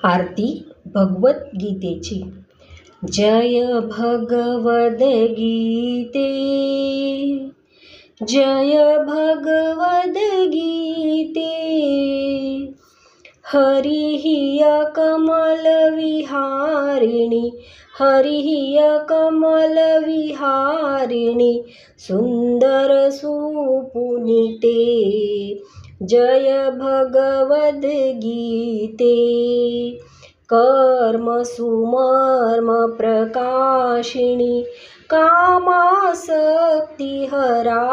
आरती भगवद्गीतेची। जय भगवद्गीते, जय भगवद्गीते। हरिः कमलविहारिणि, हरिः कमलविहारिणि, सुंदर सुपुनीते। जय भगवद्गीते। कर्म सुमर्म प्रकाशिनी, कामासक्तिहरा।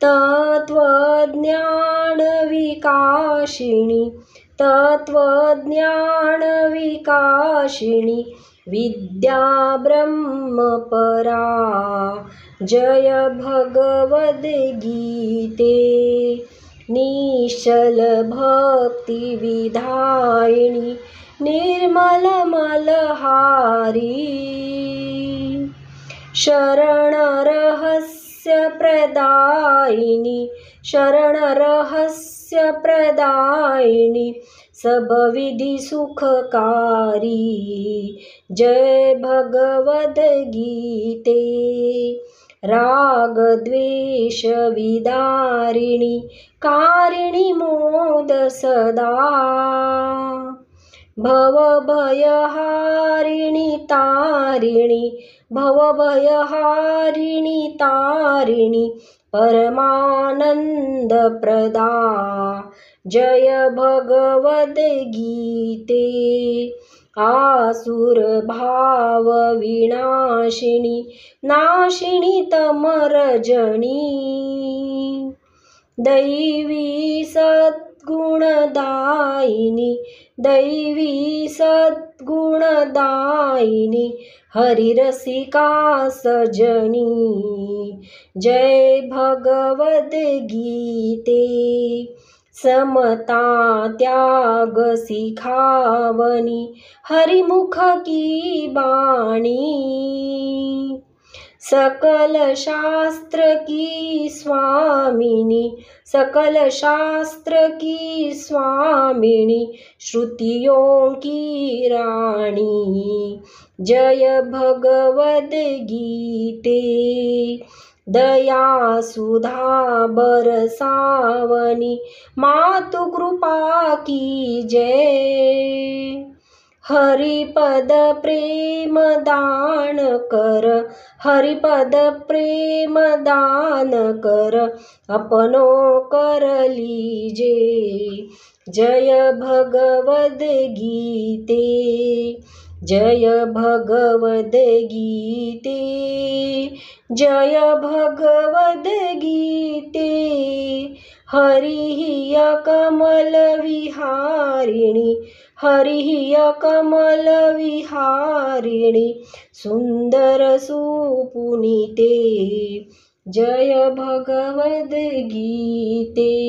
तत्वज्ञान विकाशिनी, तत्वज्ञान विकाशिनी, विद्या ब्रह्मपरा। जय भगवद्गीते। निश्चल भक्ति विधायिनी, निर्मल मलहारी। शरण रहस्य प्रदायिनी, शरण रहस्य प्रदायिनी, सब विधि सुखकारी। जय भगवद्गीते। राग द्वेष विदारिणी, कारिणी मोद सदा। भव भयहारिणी तारिणी, भव भयहारिणी तारिणी, परमानंद प्रदा। जय भगवद्गीते। आसुर भाव विनाशिनी, नाशिनी तमरजनी। दैवी सद्गुणदायिनी, दैवी सद्गुणदायिनी, हरिरसिका सजनी। जय भगवद्गीते। समता त्याग सिखावनी, हरिमुख की बाणी। सकल शास्त्र की स्वामिनी, सकल शास्त्र की स्वामिनी, श्रुतियों की रानी। जय भगवद्गीते। दया सुधा बरसावनी, मातु कृपा की जय। हरिपद प्रेम दान कर, हरिपद प्रेम दान कर, अपनो कर लीजे। जय भगवद्गीते। जय भगवद्गीते। जय भगवद्गीते। हरिः कमलविहारिणि, हरिः कमलविहारिणि, सुंदर सुपुनीते। जय भगवद्गीते।